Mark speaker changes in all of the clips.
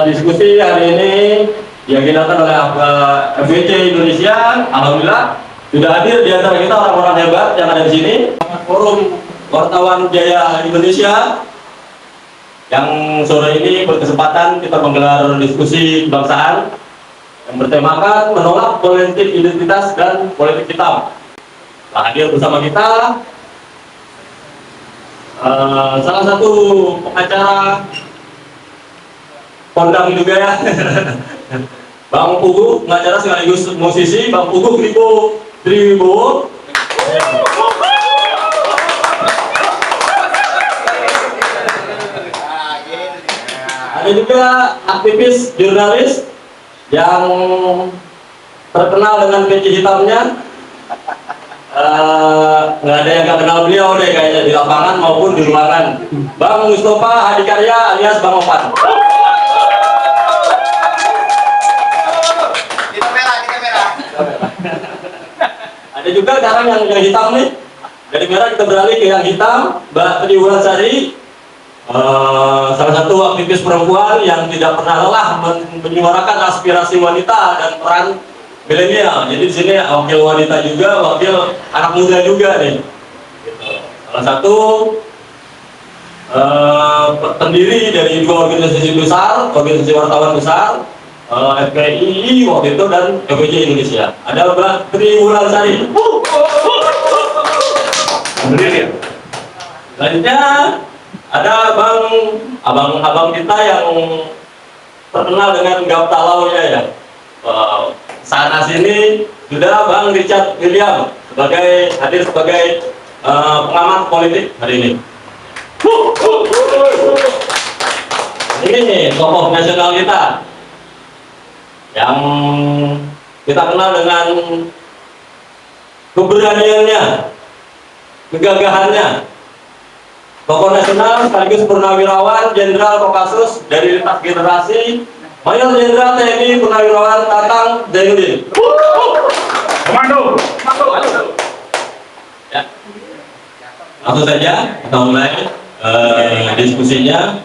Speaker 1: Diskusi hari ini diagendakan oleh FBC Indonesia. Alhamdulillah sudah hadir di antara kita orang-orang hebat yang ada di sini. Forum Wartawan Jaya Indonesia yang sore ini berkesempatan kita menggelar diskusi kebangsaan yang bertemakan menolak politik identitas dan politik hitam. Hadir bersama kita salah satu pengacara kondang juga ya, Bang Pugu, pengacara sekaligus musisi, Bang Pugu Triwibowo. Ada juga aktivis jurnalis yang terkenal dengan peci hitamnya. Nggak ada yang nggak kenal beliau deh kayaknya di lapangan maupun di ruangan. Bang Mustafa Hadikarya alias Bang Opan.
Speaker 2: Di kamera.
Speaker 1: Ada juga sekarang yang hitam nih. Dari merah kita beralih ke yang hitam, Mbak Tri Wulandari, salah satu aktivis perempuan yang tidak pernah lelah menyuarakan aspirasi wanita dan peran milenial. Jadi di sini wakil wanita juga, wakil anak muda juga nih. Gitu. Salah satu pendiri dari dua organisasi besar, organisasi wartawan besar, FPI waktu itu dan FPJ Indonesia. Ada Mbak Tri Wulandari. Selanjutnya ada abang kita yang terkenal dengan gaptalaunya ya. Sana sini sudah Bang Richard William hadir sebagai pengamat politik hari ini. Ini nih tokoh nasional kita yang kita kenal dengan keberaniannya, kegagahannya. Tokoh nasional sekaligus purnawirawan Jenderal Kopassus dari lintas generasi, Mayor Jenderal TNI Purnawirawan Tatang Zainuddin.
Speaker 3: Komando.
Speaker 1: Ya. Langsung saja kita mulai diskusinya.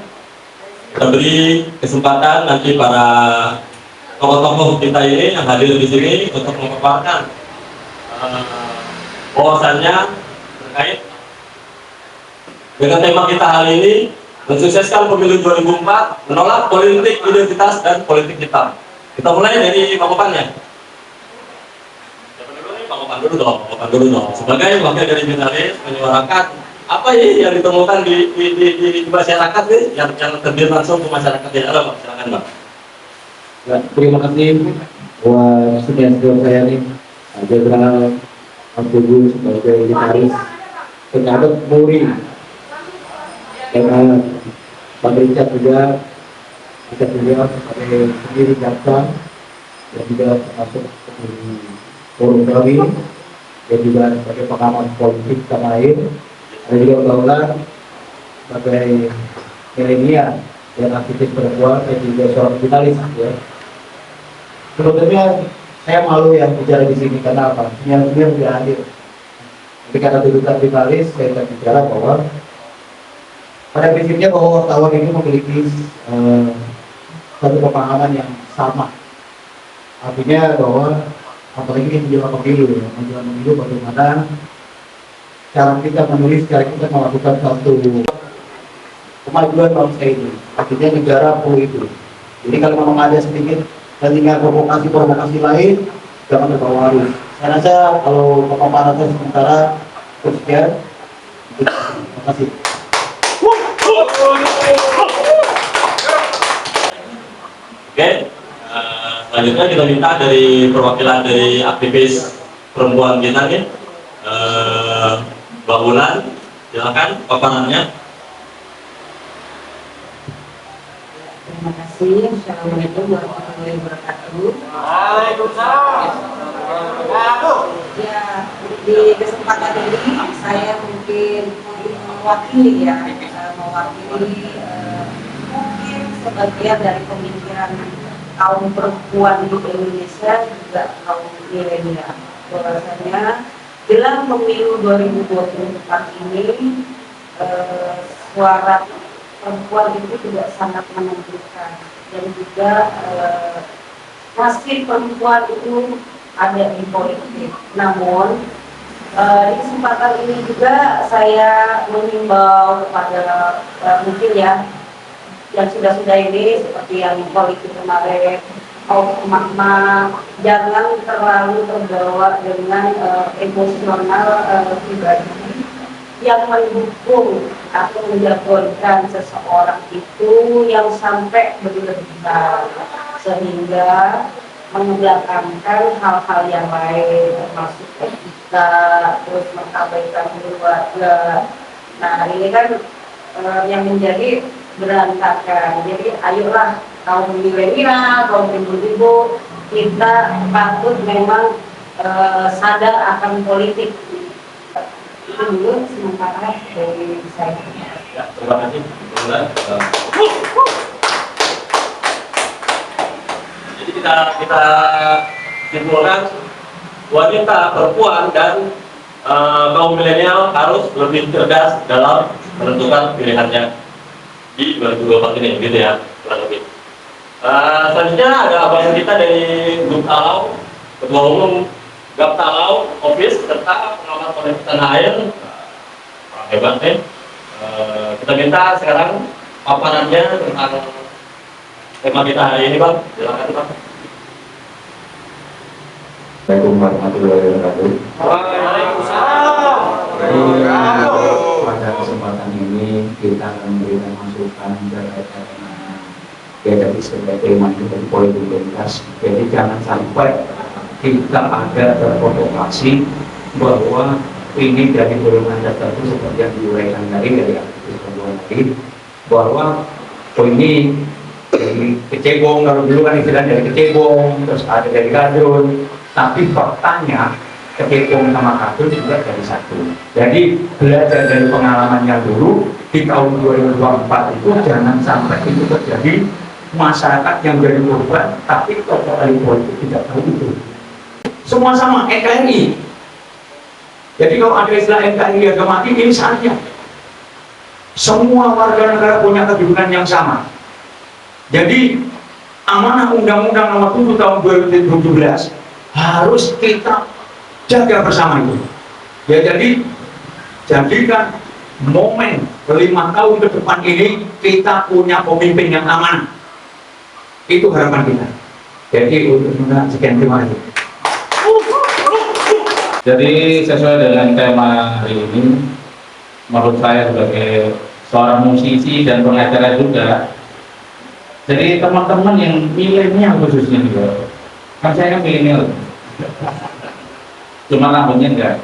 Speaker 1: Kita beri kesempatan nanti para tokoh-tokoh kita ini yang hadir di sini untuk memaparkan wawasannya terkait dengan tema kita hari ini, mensukseskan pemilu 2004, menolak politik identitas dan politik hitam. Kita mulai dari Bang Opan ya. Siapa dulu nih? Bang Opan dulu dong. Opan dulu dong. Sebagai wakil dari jurnalis menyuarakan apa yang ditemukan di masyarakat nih, yang terjun langsung ke masyarakat di dalam. Silakan Bang.
Speaker 4: Ya, terima kasih buat senior saya nih, Jenderal Pugu sebagai gitaris, penyadap Muri. Karena Pak Richard juga sebagai pendiri jaksa dan juga termasuk di forum kami dan juga sebagai pengamat politik tanah air. Ada juga Baulan sebagai milenial dan aktivis perempuan dan juga seorang jurnalis ya. Sebetulnya saya malu yang bicara di sini karena apa? Yang tidak hadir. Tapi karena tuntutan jurnalis saya akan bicara bahwa pada prinsipnya bahwa wartawan ini memiliki satu pemahaman yang sama. Artinya bahwa apalagi ini menjelang pemilu, bagaimana cara kita menulis, cara kita melakukan satu kemajuan bangsa ini. Artinya negara perlu itu. Jadi kalau memang ada sedikit dan tinggal provokasi lain, jangan terbawa arus. Saya rasa kalau pemaparan saya sementara sekian. Terima kasih.
Speaker 1: Oke, selanjutnya kita minta dari perwakilan dari aktivis perempuan kita nih, Mbak Wulan, silakan paparannya.
Speaker 5: Terima kasih. Assalamualaikum warahmatullahi wabarakatuh. Ya, di kesempatan ini saya mungkin mewakili mungkin sebagian dari pemikiran kaum perempuan di Indonesia juga kaum milenial. Bahwasanya jelang pemilu 2024 ini suara perempuan itu juga sangat menentukan, dan juga nasib perempuan itu ada di politik. Namun di kesempatan ini juga saya mengimbau kepada mungkin ya yang sudah-sudah ini seperti yang politik kemarin, emak-emak jangan terlalu terbawa dengan emosional pribadi yang mendukung atau menjagokan seseorang itu yang sampai berlebihan sehingga mengebelakangkan hal-hal yang lain termasuk etika, terus mengabaikan keluarga. Nah ini kan yang menjadi berantakan. Jadi ayolah kaum milenial, kaum ibu-ibu, kita patut memang sadar akan politik. Itu dulu sementara dari saya.
Speaker 1: Ya, terima kasih. Jadi kita simpulkan wanita, perempuan dan kaum milenial harus lebih cerdas dalam menentukan pilihannya di 2024 ini, gitu ya, kurang lebih. Selanjutnya ada abang kita dari Grup Talau, Ketua Umum Gap Talau, Office, serta pengamat politik tanah air, orang hebat nih. Kita minta sekarang paparannya tentang tema kita hari ini, Bang. Silakan, Bang.
Speaker 2: Assalamualaikum warahmatullahi wabarakatuh.
Speaker 1: Waalaikumsalam.
Speaker 2: Pada kesempatan ini kita akan memberikan masukan terkait dengan ya tadi sebagai manfaat politik identitas. Jadi jangan sampai kita ada terprovokasi bahwa ini dari golongan tertentu seperti yang diuraikan dari aktivis perempuan tadi, bahwa ini dari kecebong, kalau dulu kan istilah dari kecebong, terus ada dari kadrun, tapi faktanya kecebong sama kadrun juga dari satu. Jadi belajar dari pengalamannya dulu di tahun 2024 itu jangan sampai itu terjadi masyarakat yang jadi korban, tapi tokoh elit politik tidak tahu itu. Semua sama NKRI. Jadi kalau ada istilah NKRI harga mati, ini saatnya semua warga negara punya kedudukan yang sama. Jadi amanah Undang-Undang Nomor 7 Tahun 2017 harus kita jaga bersama itu. Ya, jadi jadikan momen 5 tahun ke depan ini kita punya pemimpin yang amanah. Itu harapan kita. Jadi untuk sekian, terima kasih.
Speaker 3: Jadi sesuai dengan tema hari ini, menurut saya sebagai seorang musisi dan pengacara juga, jadi teman-teman yang milenial khususnya juga, kan saya kan milenial, cuma rambutnya enggak.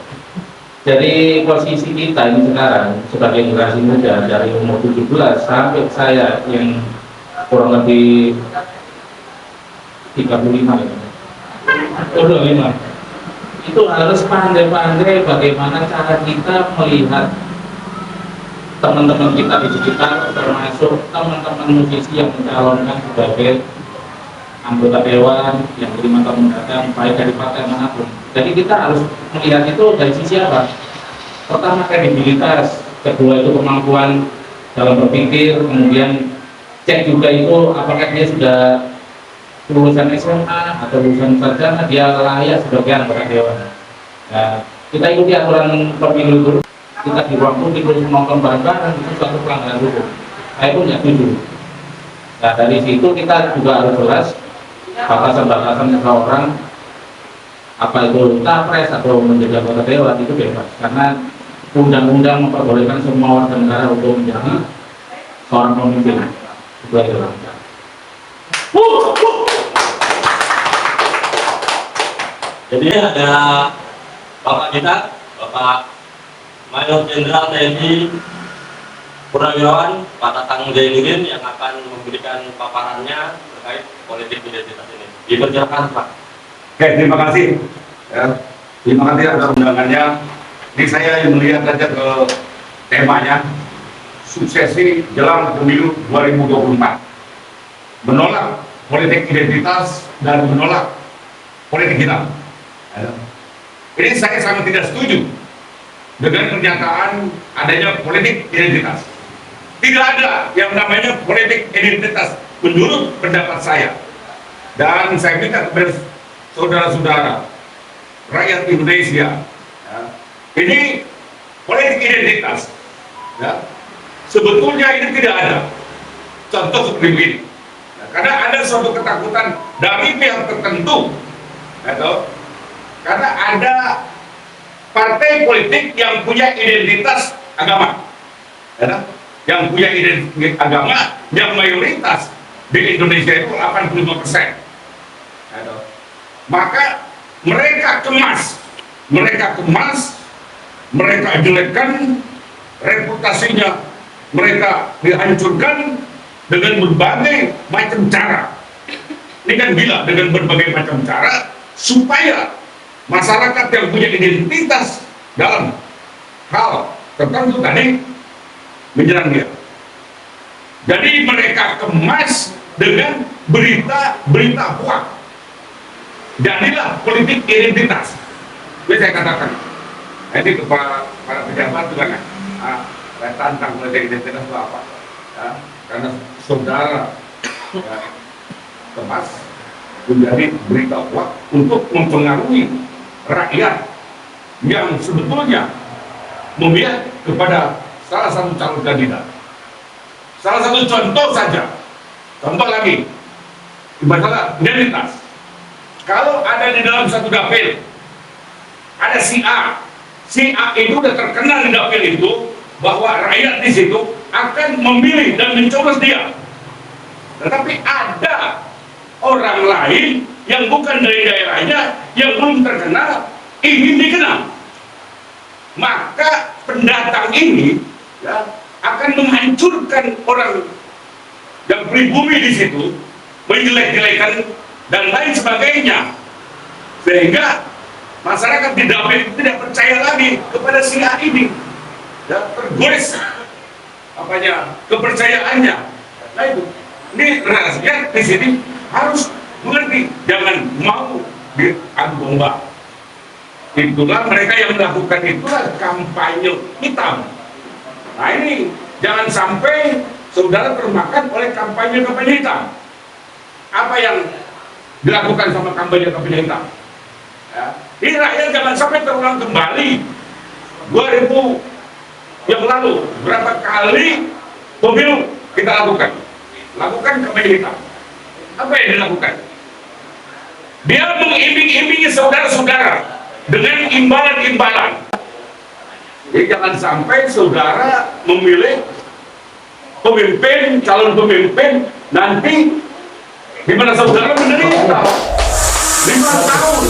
Speaker 3: Jadi posisi kita ini sekarang sebagai generasi muda dari umur 17 sampai saya yang kurang lebih 35 ya. 25. Itu harus pandai-pandai bagaimana cara kita melihat teman-teman kita di sekitar, termasuk teman-teman musisi yang mencalonkan sebagai anggota dewan yang 5 tahun mendatang, baik dari partai manapun. Jadi kita harus melihat itu dari sisi apa? Pertama kredibilitas, kedua itu kemampuan dalam berpikir, kemudian cek juga itu apakah dia sudah lulusan SMA atau lulusan sarjana, dia layak sebagai anggota dewan. Nah, kita ikuti aturan pemilu dulu. Kita di ruang publik terus menonton bareng-bareng, itu suatu pelanggaran hukum. Saya pun tidak setuju. Nah, dari situ kita juga harus jelas batasan-batasan seseorang, apa itu capres atau menjadi anggota dewan itu bebas, karena undang-undang memperbolehkan semua warga negara untuk menjadi seorang pemimpin. Itu aja.
Speaker 1: Jadi ada Bapak kita, Bapak Mayor Jenderal TNI Purnawirawan Pak Tatang Zainuddin yang akan memberikan paparannya terkait politik identitas ini. Dipersilakan, Pak.
Speaker 3: Oke, terima kasih. Ya, terima kasih atas undangannya. Ini saya melihat saja ke temanya, suksesi jelang pemilu 2024. Menolak politik identitas dan menolak politik hitam. Ini saya sangat tidak setuju dengan pernyataan adanya politik identitas.
Speaker 6: tidak ada yang namanya politik identitas menurut pendapat saya. Dan saya minta kepada saudara-saudara rakyat Indonesia, ya, ini politik identitas, ya, sebetulnya ini tidak ada. Contoh seperti ini, ya, karena ada suatu ketakutan dari pihak tertentu, atau karena ada partai politik yang punya identitas agama, ya, yang punya identitas agama yang mayoritas di Indonesia itu 85%. Ya, maka mereka kemas, mereka jelekkan reputasinya, mereka dihancurkan dengan berbagai macam cara. Ini kan gila, dengan berbagai macam cara supaya masyarakat yang punya identitas dalam hal tertentu tadi menyerang dia. Jadi mereka kemas dengan berita-berita hoax. Dan inilah politik identitas. Jadi saya katakan, ini kepada para pejabat juga kan, saya tantang politik identitas itu apa? Ya, karena saudara ya, kemas menjadi berita hoax untuk mempengaruhi rakyat yang sebetulnya memihak kepada salah satu calon kandidat. Salah satu contoh saja, contoh lagi, masalah identitas. Kalau ada di dalam satu dapil, ada si A itu udah terkenal di dapil itu, bahwa rakyat di situ akan memilih dan mencoblos dia. Tetapi ada orang lain yang bukan dari daerahnya, yang belum terkenal, ingin dikenal. Maka pendatang ini ya, akan menghancurkan orang yang pribumi di situ, menjelek-jelekan dan lain sebagainya, sehingga masyarakat di dapil tidak percaya lagi kepada si A ini, ya, tergores kepercayaannya. Nah itu, ini rakyat di sini harus mengerti, jangan mau diadu domba. Itulah mereka yang melakukan itulah kampanye hitam. Nah ini jangan sampai saudara termakan oleh kampanye hitam. Apa yang dilakukan sama kampanye hitam? Ya. Ini rakyat jangan sampai terulang kembali 2000 yang lalu, berapa kali pemilu kita lakukan kampanye hitam. Apa yang dilakukan? Dia mengiming-imingi saudara-saudara dengan imbalan-imbalan. Jadi jangan sampai saudara memilih pemimpin, calon pemimpin, nanti di mana saudara menderita 5 tahun